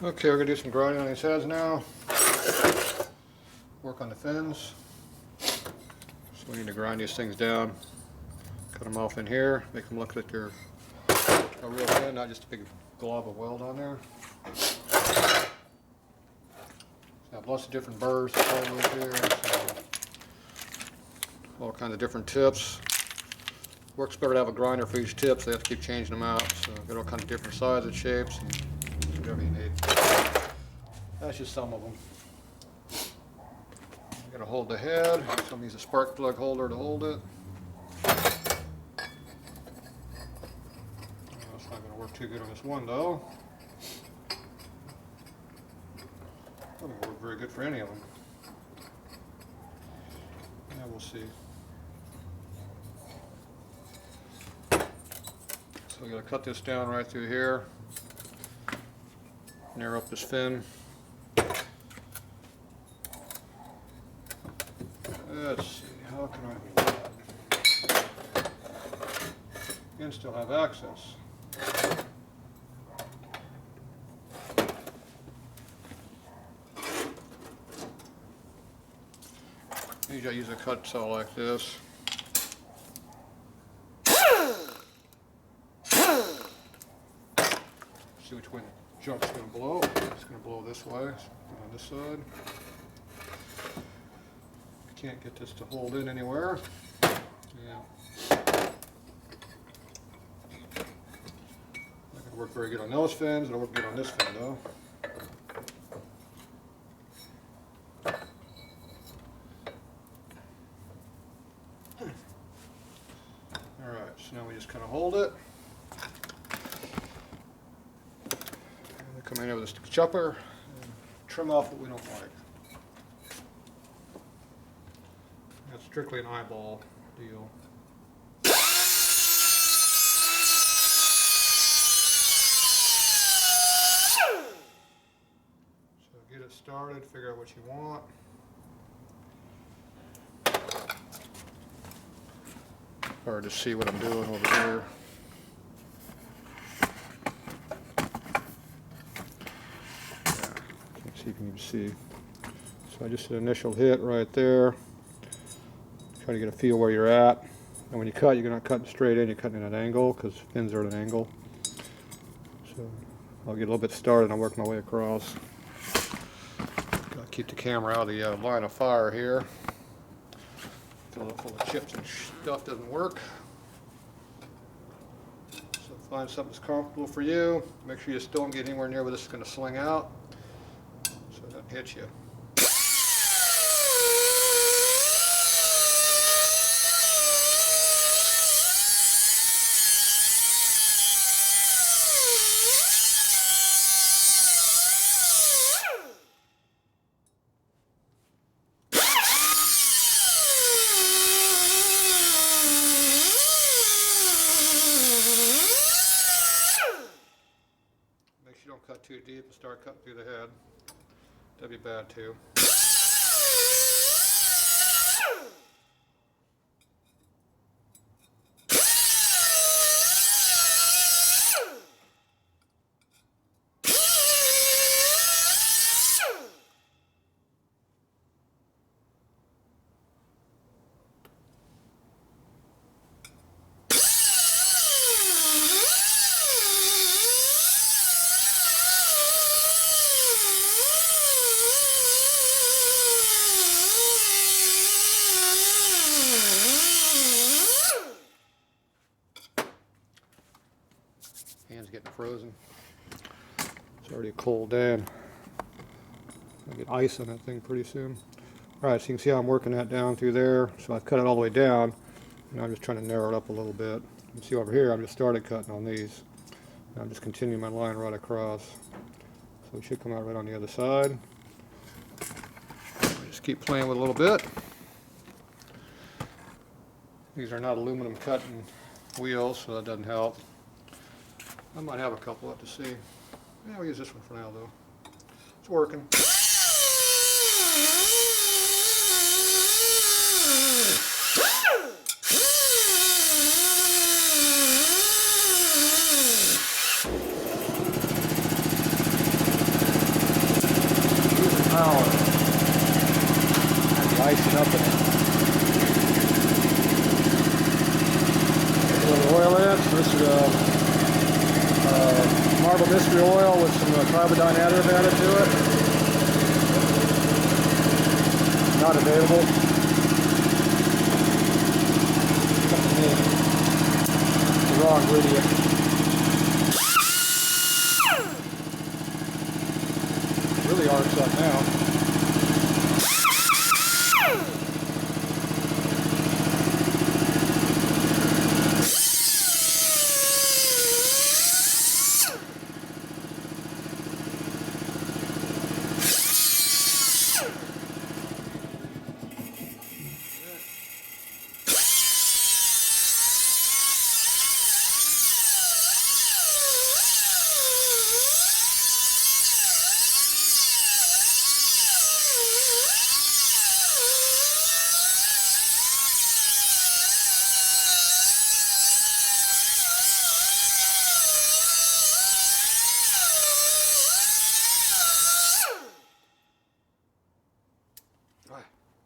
Okay, we're going to do some grinding on these heads now. Work on the fins. So we need to grind these things down. Cut them off in here, make them look like they're a real head, not just a big glob of weld on there. So I have lots of different burrs to play with here. So all kinds of different tips. Works better to have a grinder for each tip, so they have to keep changing them out. So I've got all kinds of different sizes, shapes, and whatever you need. That's just some of them. I'm going to hold the head. Some use a spark plug holder to hold it. It's not going to work too good on this one though. Doesn't work very good for any of them. Yeah, we'll see. So we're going to cut this down right through here. Narrow up this fin. Let's see, how can I do that? And still have access. Usually I use a cut saw like this. See which way the jump's going to blow. It's going to blow this way, on this side. Can't get this to hold in anywhere. Yeah. Not going to work very good on those fins. It'll work good on this fin though. Alright, so now we just kind of hold it. And come in here with a chopper and trim off what we don't like. That's strictly an eyeball deal. So get it started, figure out what you want. Hard to see what I'm doing over here. Yeah, can't see if you can see. So I just did an initial hit right there. Try to get a feel where you're at. And when you cut, you're not cutting straight in, you're cutting at an angle because fins are at an angle. So I'll get a little bit started and I'll work my way across. Gotta keep the camera out of the line of fire here. Fill it full of chips and stuff doesn't work. So find something that's comfortable for you. Make sure you just don't get anywhere near where this is going to sling out so it doesn't hit you. Cut too deep and start cutting through the head. That'd be bad too. Hand's getting frozen. It's already a cold day. I'll get ice on that thing pretty soon. Alright, so you can see how I'm working that down through there. So I've cut it all the way down. And I'm just trying to narrow it up a little bit. You can see over here, I've just started cutting on these. And I'm just continuing my line right across. So it should come out right on the other side. Just keep playing with it a little bit. These are not aluminum cutting wheels, so that doesn't help. I might have a couple up to see. Yeah, we'll use this one for now though. It's working. power. Have the icing up in it. A little oil in it. So this is marble mystery oil with some carbidine additive added to it. Not available. The raw ingredient. Really arcs up now.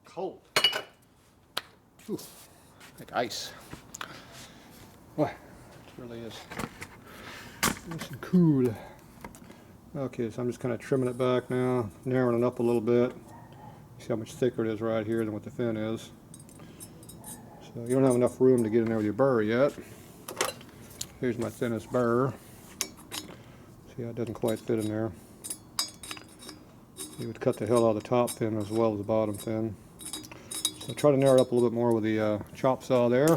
Cold. Ooh, like ice. Boy, it really is. Nice and cool. Okay, so I'm just kind of trimming it back now, narrowing it up a little bit. See how much thicker it is right here than what the fin is. So you don't have enough room to get in there with your burr yet. Here's my thinnest burr. See how it doesn't quite fit in there. You would cut the hell out of the top fin as well as the bottom fin. So try to narrow it up a little bit more with the chop saw there.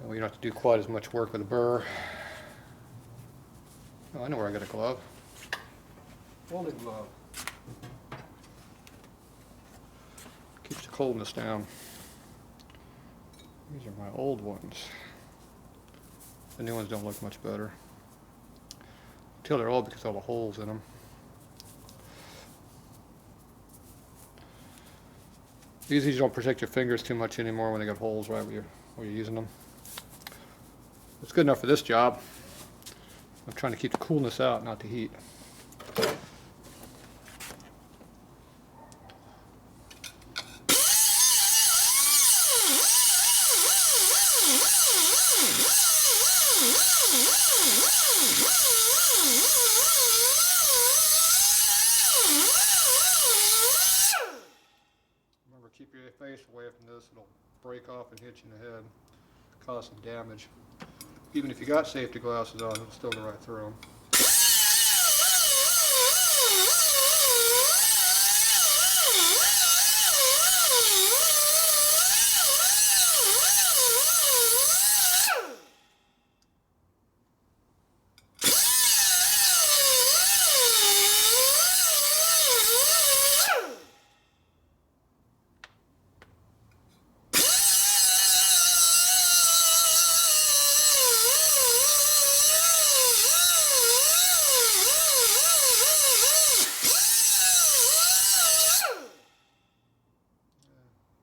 Well, you don't have to do quite as much work with the burr. Oh, I know where I got a glove. Folding glove. Keeps the coldness down. These are my old ones. The new ones don't look much better. Until they're old because of all the holes in them. These don't protect your fingers too much anymore when they got holes right where you're using them. It's good enough for this job. I'm trying to keep the coolness out, not the heat. Keep your face away from this, it'll break off and hit you in the head, cause some damage. Even if you got safety glasses on, it'll still go right through them.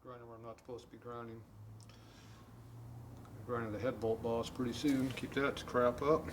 Grinding where I'm not supposed to be grinding. Grinding the head bolt boss pretty soon. Keep that crap up.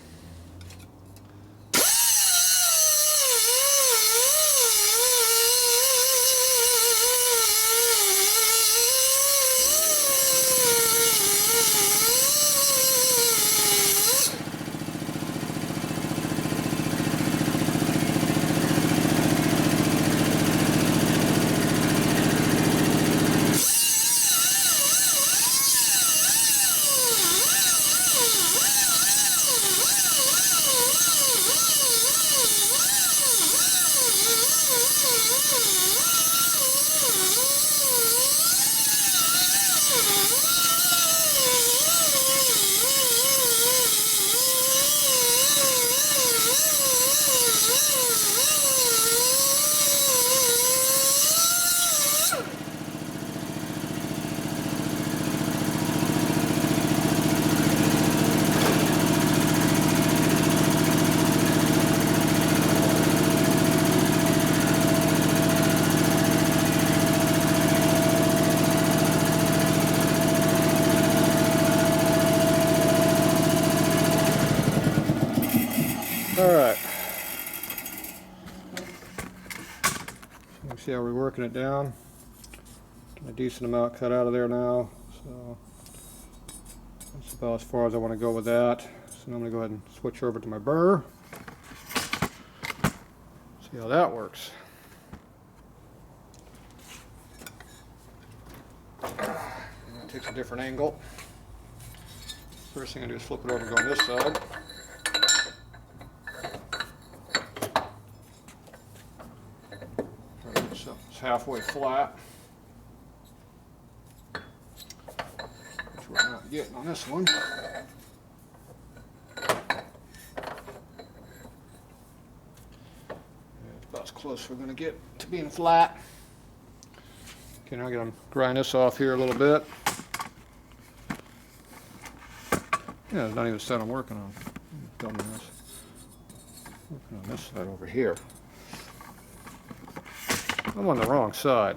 Alright, see how we're working it down. Getting a decent amount cut out of there now. So that's about as far as I want to go with that. So now I'm going to go ahead and switch over to my burr. See how that works. And that takes a different angle. First thing I do is flip it over and go on this side. Alright, so it's halfway flat. Which we're not getting on this one. It's about as close as we're going to get to being flat. Okay, now I'm going to grind this off here a little bit. Yeah, it's not even the side I'm working on. Dumbass. Working on this side over here. I'm on the wrong side.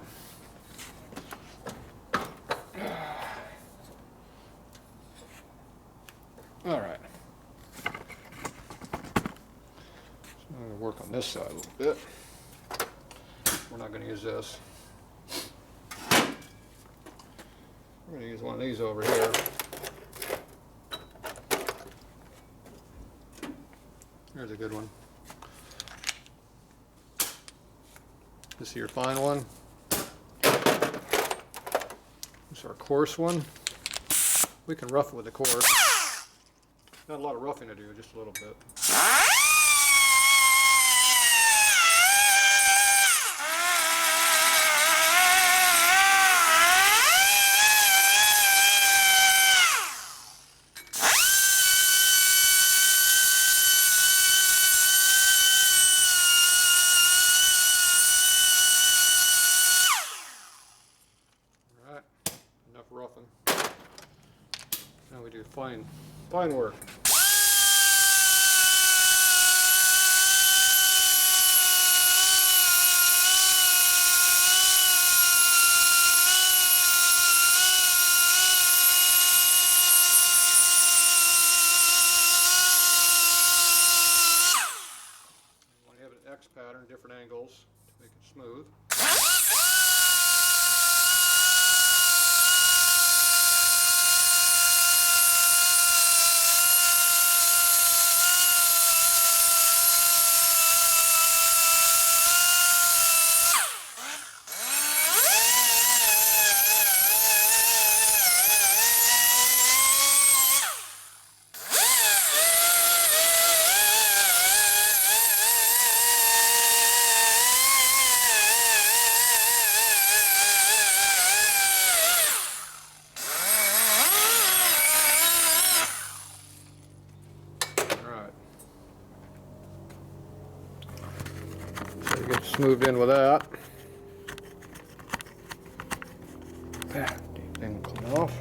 All right. So I'm going to work on this side a little bit. We're not going to use this. We're going to use one of these over here. There's a good one. This is your fine one. This is our coarse one. We can rough it with the coarse. Not a lot of roughing to do, just a little bit. Enough roughing. Now we do fine work. You want to have an X pattern, different angles to make it smooth. Get smoothed in with that. Thing will come off.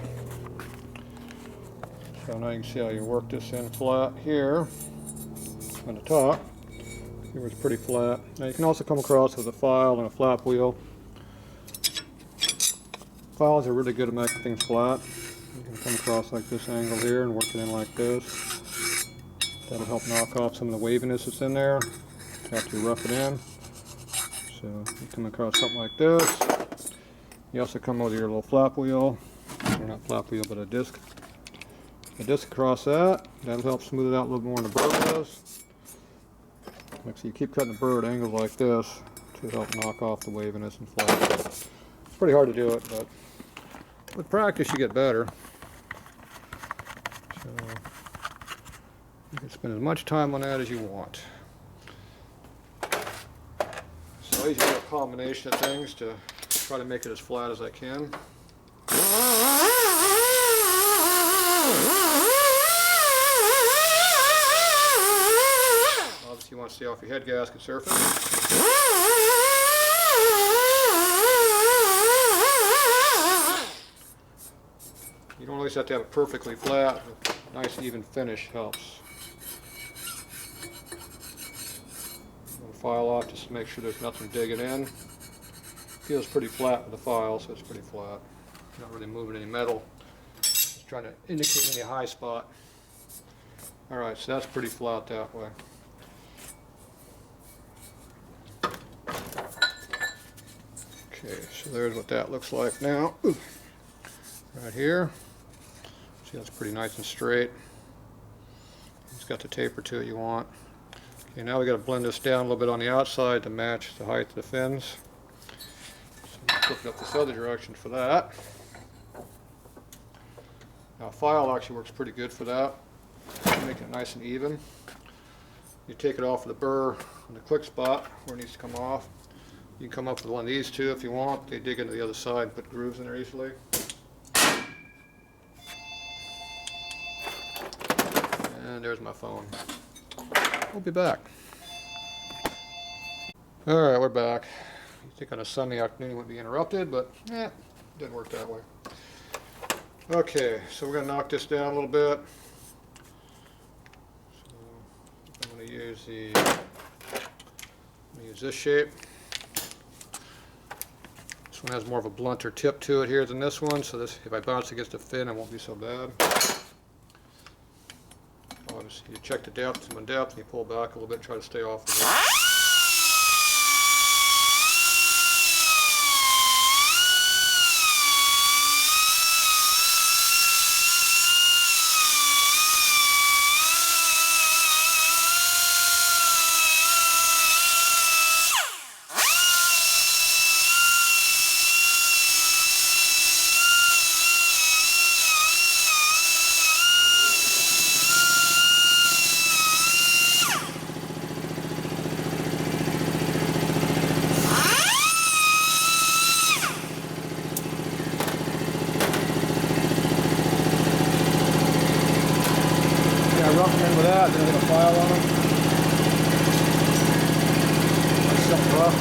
So now you can see how you work this in flat here on the top. It was pretty flat. Now you can also come across with a file and a flap wheel. Files are really good at making things flat. You can come across like this angle here and work it in like this. That'll help knock off some of the waviness that's in there after you rough it in. So you come across something like this. You also come with your little flap wheel, or not flap wheel, but a disc across that. That'll help smooth it out a little more than the burr does. Like so, you keep cutting the burr at angles like this to help knock off the waviness and flat. It's pretty hard to do it, but with practice you get better. So you can spend as much time on that as you want. So I usually do a combination of things to try to make it as flat as I can. Obviously you want to stay off your head gasket surface. You don't always have to have it perfectly flat. A nice even finish helps. File off just to make sure there's nothing digging in. Feels pretty flat with the file, so it's pretty flat. Not really moving any metal. Just trying to indicate any high spot. Alright, so that's pretty flat that way. Okay, so there's what that looks like now. Ooh. Right here. See, that's pretty nice and straight. It's got the taper to it you want. Okay, now we got to blend this down a little bit on the outside to match the height of the fins. So flip it up this other direction for that. Now, a file actually works pretty good for that. Make it nice and even. You take it off of the burr on the click spot where it needs to come off. You can come up with one of these too if you want. They dig into the other side and put grooves in there easily. And there's my phone. We'll be back. Alright, we're back. You'd think on a Sunday afternoon it wouldn't be interrupted, but it didn't work that way. Okay, so we're going to knock this down a little bit. So I'm going to use this shape. This one has more of a blunter tip to it here than this one, so this, if I bounce against the fin, it won't be so bad. Obviously, you check the depth, and you pull back a little bit and try to stay off of it. Rough them in with that, then I get a file on them. That's something rough.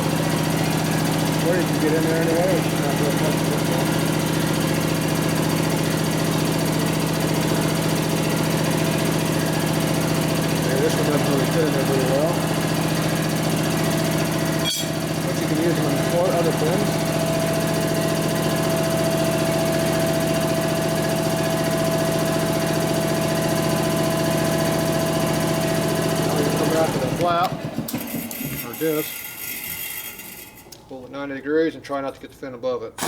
Or you can get in there anyway, it's not real comfortable. Okay, this one doesn't really fit in there very well. But you can use them on 4 other fins. After the flap or disc, pull it 90 degrees and try not to get the fin above it.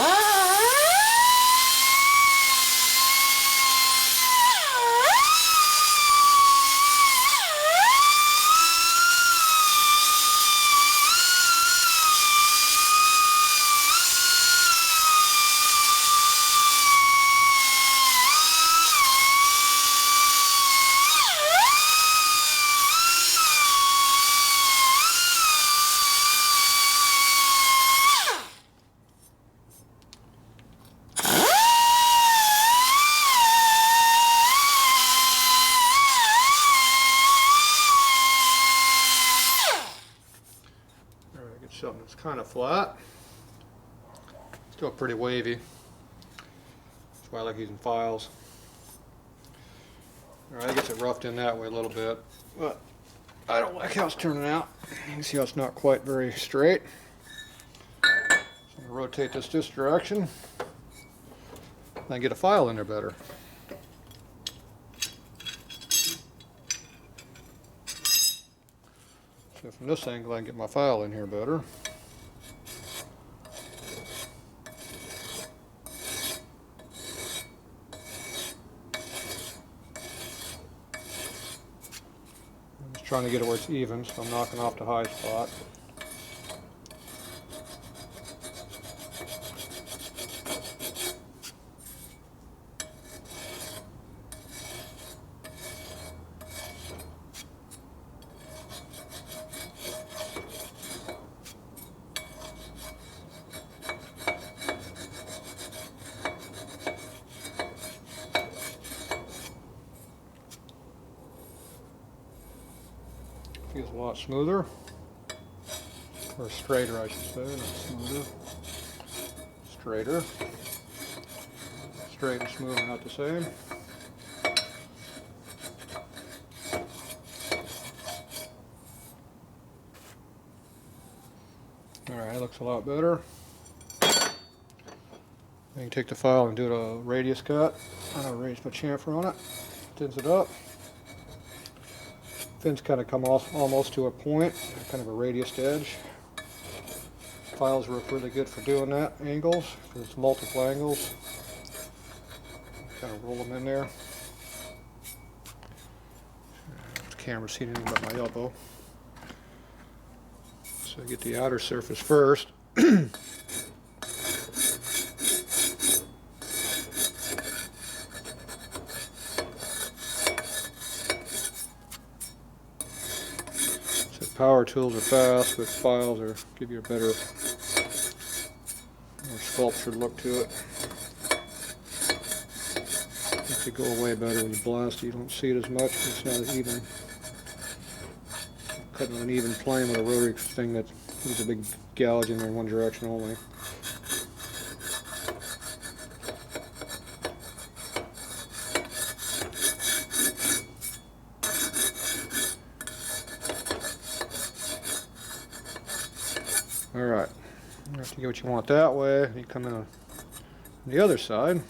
Something that's kind of flat, still pretty wavy. That's why I like using files. Alright, I guess it roughed in that way a little bit, but I don't like how it's turning out. You can see how it's not quite very straight. So I'm going to rotate this direction and get a file in there better. So from this angle I can get my file in here better. I'm just trying to get it where it's even, so I'm knocking off the high spot. Feels a lot smoother, or straighter I should say, not smoother, straighter. Straight and smooth are not the same. Alright, looks a lot better. You can take the file and do a radius cut. I'll raise my chamfer on it, thins it up. Fins kind of come off almost to a point, kind of a radius edge. Files work really good for doing that, angles, because it's multiple angles. Kind of roll them in there. The camera's heating about my elbow. So I get the outer surface first. Power tools are fast, but files are give you a better, more sculptured look to it. Makes it go away better when you blast it. You don't see it as much. It's not as even. Cutting on an even plane with a rotary thing that leaves a big gouge in there in one direction only. Alright, after you get what you want that way, you come in on the other side.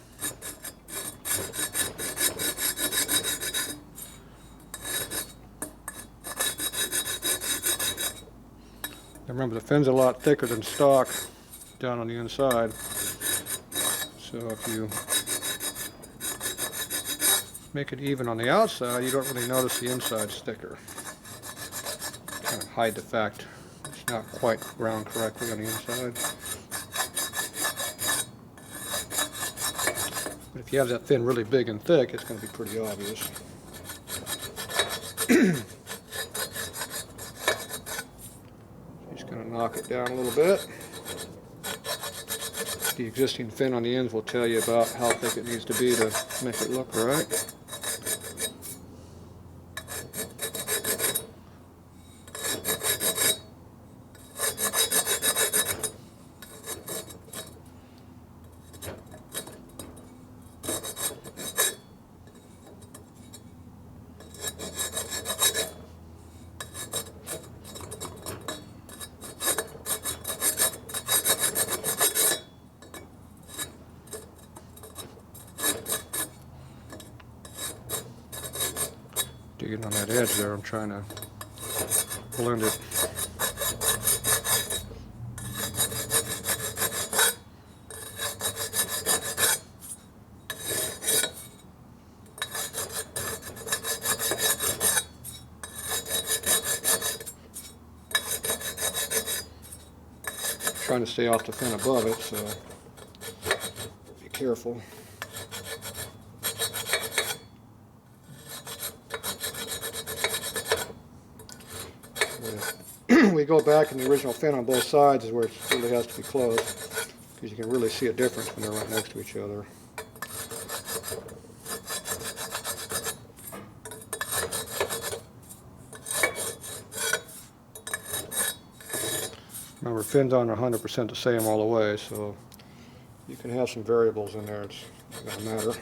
Remember, the fin's a lot thicker than stock down on the inside. So if you make it even on the outside, you don't really notice the inside's thicker. Kind of hide the fact it's not quite ground correctly on the inside. But if you have that fin really big and thick, it's going to be pretty obvious. Just going to knock it down a little bit. The existing fin on the ends will tell you about how thick it needs to be to make it look right. Digging on that edge there, I'm trying to blend it. Trying to stay off the fin above it, so be careful. We go back, and the original fin on both sides is where it really has to be close, because you can really see a difference when they're right next to each other. Remember, fins aren't 100% the same all the way, so you can have some variables in there. It's not going to matter.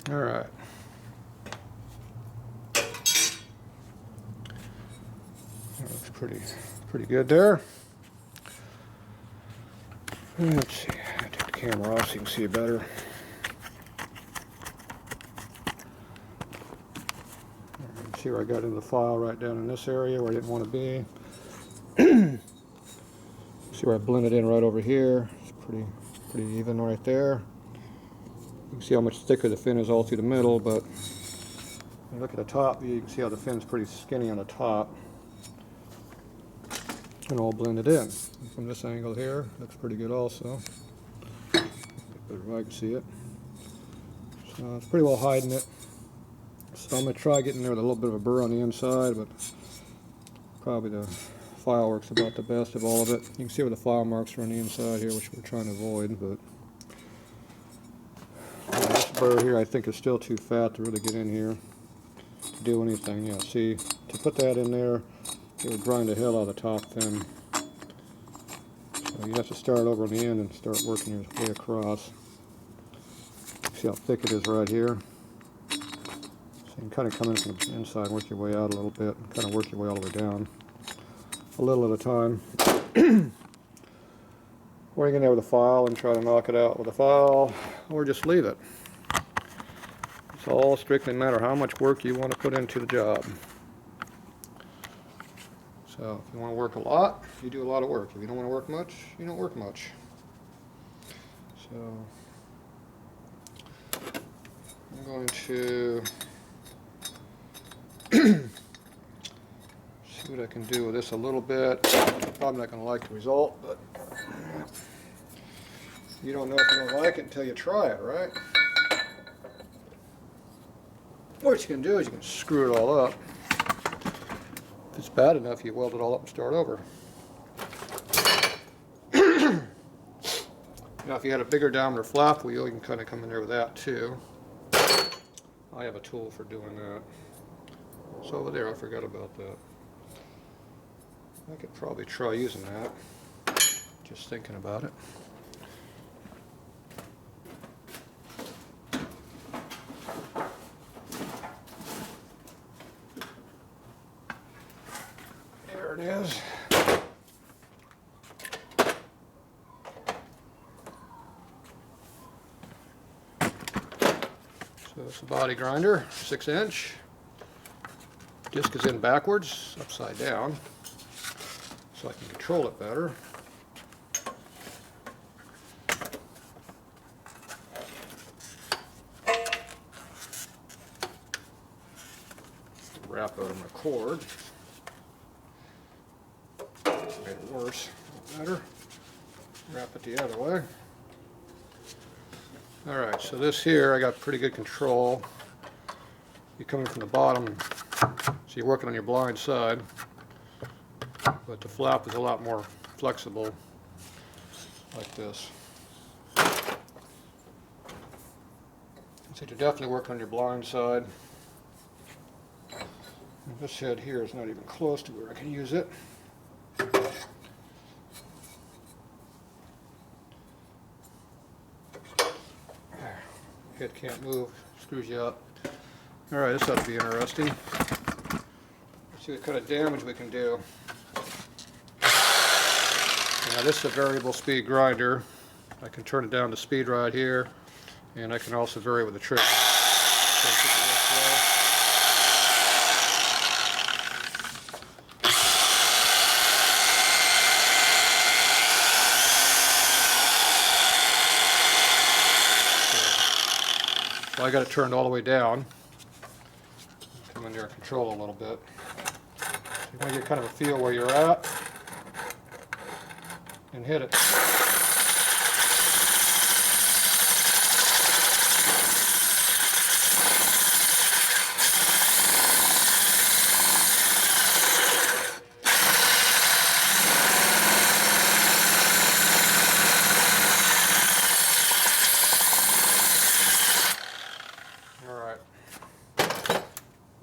All right. That looks pretty good there. Let's see. I'll take the camera off so you can see it better. See where I got into the file right down in this area where I didn't want to be. See where I blended in right over here. It's pretty even right there. You can see how much thicker the fin is all through the middle, but when you look at the top view, you can see how the fin's pretty skinny on the top and all blended in. From this angle here, looks pretty good also. Better if I can see it. So it's pretty well hiding it. So I'm going to try getting there with a little bit of a burr on the inside, but probably the file works about the best of all of it. You can see where the file marks are on the inside here, which we're trying to avoid, but this burr here I think is still too fat to really get in here to do anything. Yeah, see, to put that in there, it would grind the hell out of the top thin. So you have to start over on the end and start working your way across. See how thick it is right here? So you can kind of come in from the inside and work your way out a little bit, and kind of work your way all the way down, a little at a time. Or you can have the file and try to knock it out with a file, or just leave it. It's all strictly a matter how much work you want to put into the job. So if you want to work a lot, you do a lot of work. If you don't want to work much, you don't work much. So I'm going to see what I can do with this a little bit. Probably not going to like the result, but you don't know if you don't like it until you try it, right? What you can do is you can screw it all up. If it's bad enough, you weld it all up and start over. Now, if you had a bigger diameter flap wheel, you can kind of come in there with that too. I have a tool for doing that. It's over there, I forgot about that. I could probably try using that. Just thinking about it. There it is. So it's a body grinder, 6-inch. Disc is in backwards, upside down, so I can control it better. Wrap out of my cord. Made it worse, better. Wrap it the other way. Alright, so this here, I got pretty good control. You're coming from the bottom, so you're working on your blind side, but the flap is a lot more flexible, like this. So you're definitely working on your blind side. And this head here is not even close to where I can use it. Head can't move, screws you up. Alright, this ought to be interesting. Let's see what kind of damage we can do. Now this is a variable speed grinder. I can turn it down to speed right here, and I can also vary with the trigger. So I got it turned all the way down. Come in there and control a little bit. So you want to get kind of a feel where you're at and hit it.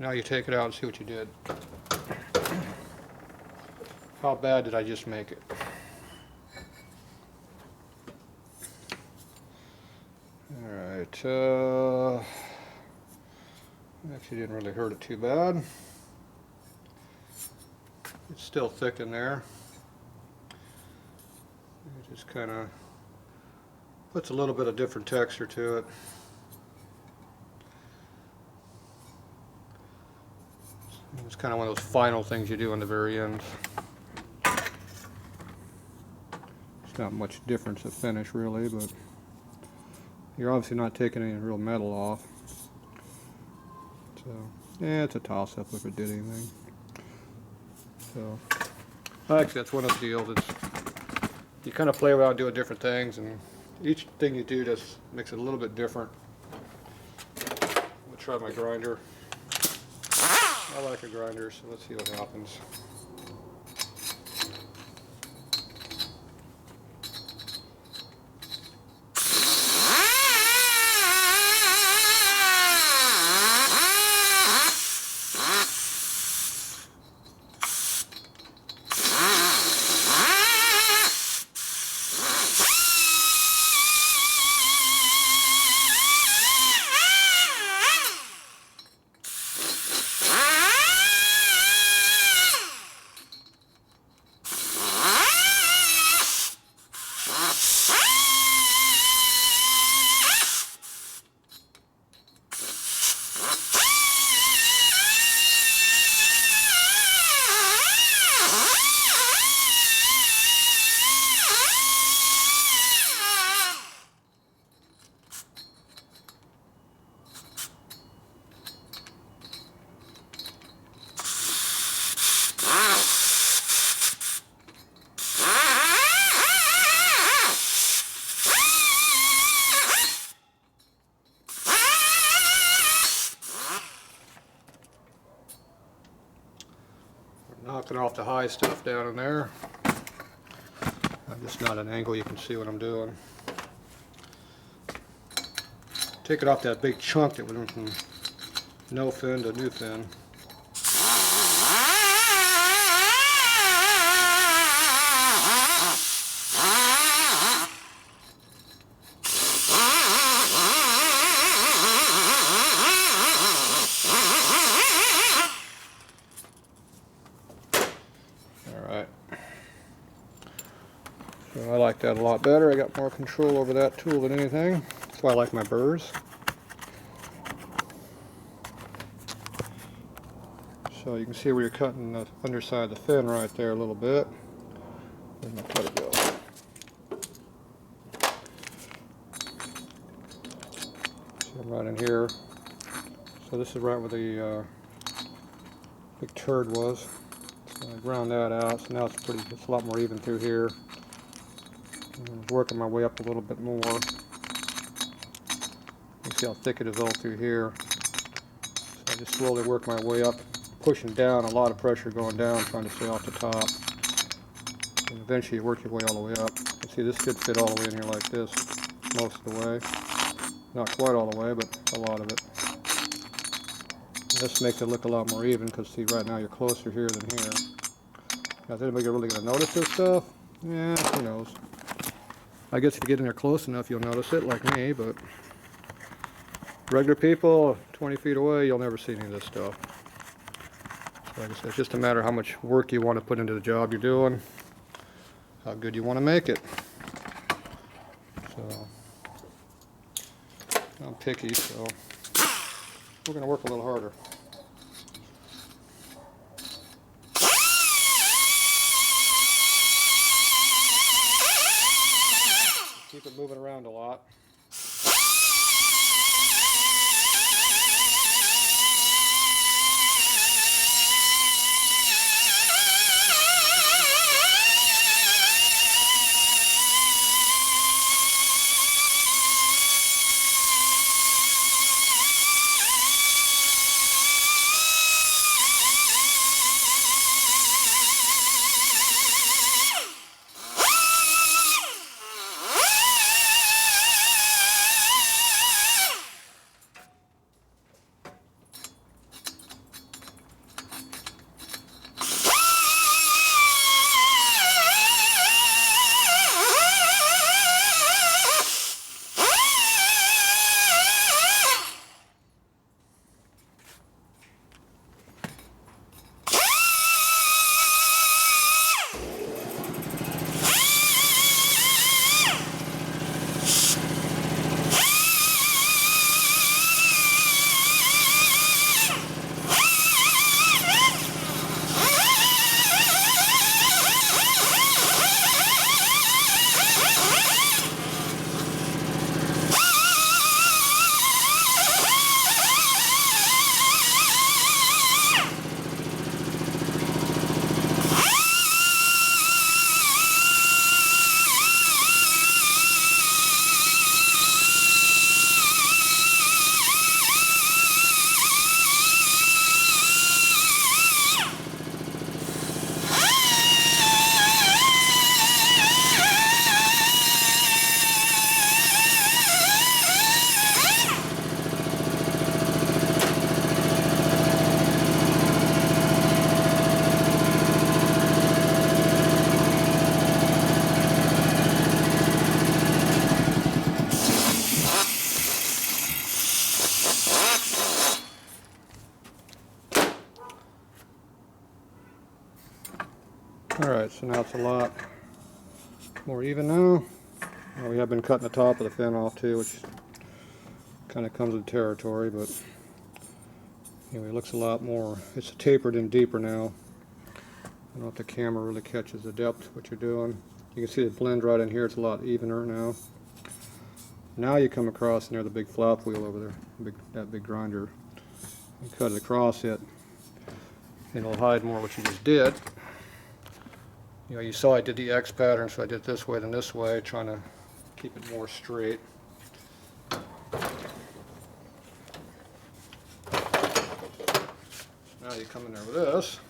Now you take it out and see what you did. How bad did I just make it? Alright, actually didn't really hurt it too bad. It's still thick in there. It just kind of puts a little bit of different texture to it. It's kind of one of those final things you do in the very end. It's not much difference of finish really, but you're obviously not taking any real metal off. So, yeah, it's a toss-up if it did anything. So, actually that's one of the deals. It's, you kind of play around doing different things, and each thing you do just makes it a little bit different. I'm going to try my grinder. I like a grinder, so let's see what happens. Knocking off the high stuff down in there. I'm just not at an angle you can see what I'm doing. Take it off that big chunk that went from no fin to new fin. So I like that a lot better. I got more control over that tool than anything. That's why I like my burrs. So you can see where you're cutting the underside of the fin right there a little bit. Where'd my cutter go? See, I'm right in here. So this is right where the big turd was. So I ground that out. So now it's a lot more even through here. I'm working my way up a little bit more. You can see how thick it is all through here. So I just slowly work my way up, pushing down, a lot of pressure going down, trying to stay off the top. And eventually you work your way all the way up. You see this should fit all the way in here like this, most of the way. Not quite all the way, but a lot of it. And this makes it look a lot more even, because see right now you're closer here than here. Now is anybody really going to notice this stuff? Yeah, who knows. I guess if you get in there close enough you'll notice it, like me, but regular people 20 feet away you'll never see any of this stuff. So like I said, it's just a matter of how much work you want to put into the job you're doing, how good you want to make it. So I'm picky, so we're going to work a little harder. Keep it moving around a lot. Alright, so now it's a lot more even now. Well, we have been cutting the top of the fin off too, which kind of comes with the territory, but anyway, it looks a lot more, it's tapered in deeper now. I don't know if the camera really catches the depth of what you're doing. You can see the blend right in here, it's a lot evener now. Now you come across and there's the big flop wheel over there, that big grinder. You cut it across it, and it'll hide more what you just did. You know, you saw I did the X pattern, so I did it this way then this way, trying to keep it more straight. Now you come in there with this.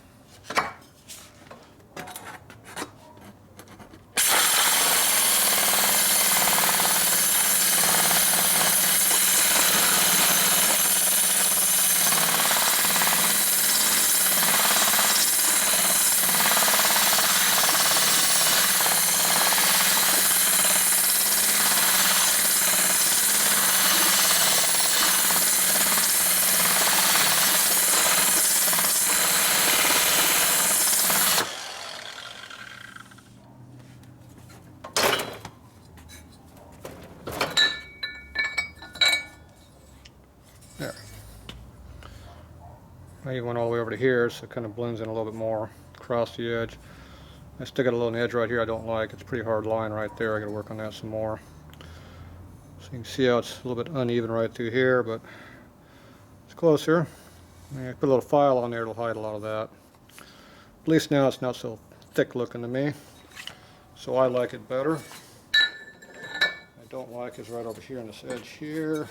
There. Now you went all the way over to here, so it kind of blends in a little bit more across the edge. I still got a little edge right here I don't like. It's a pretty hard line right there. I got to work on that some more. So you can see how it's a little bit uneven right through here, but it's closer. I put a little file on there, it'll hide a lot of that. At least now it's not so thick looking to me, so I like it better. I don't like is right over here on this edge here.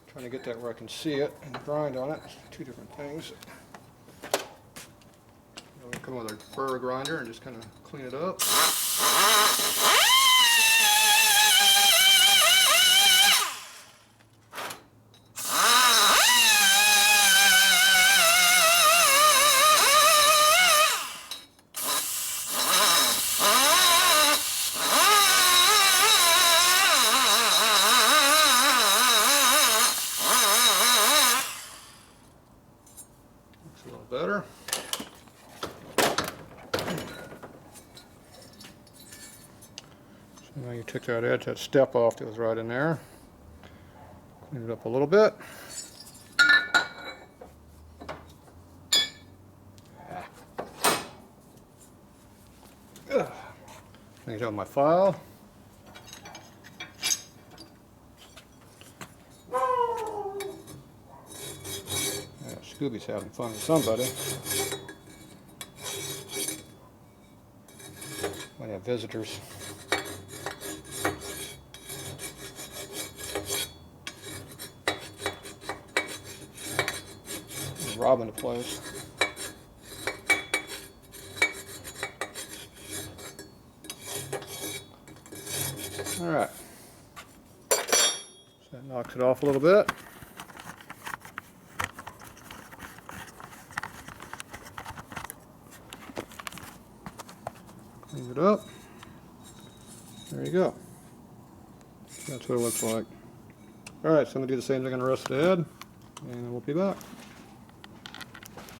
Trying to get that where I can see it and grind on it. Two different things. We come with a burr grinder and just kind of clean it up. Looks a little better. So now you took that edge, that step off that was right in there. Clean it up a little bit. Clean it up my file. Scooby's having fun with somebody. Might have visitors. He's robbing the place. Alright. So that knocks it off a little bit. Clean it up. There you go. That's what it looks like. Alright, so I'm going to do the same thing on the rest of the head, and we'll be back.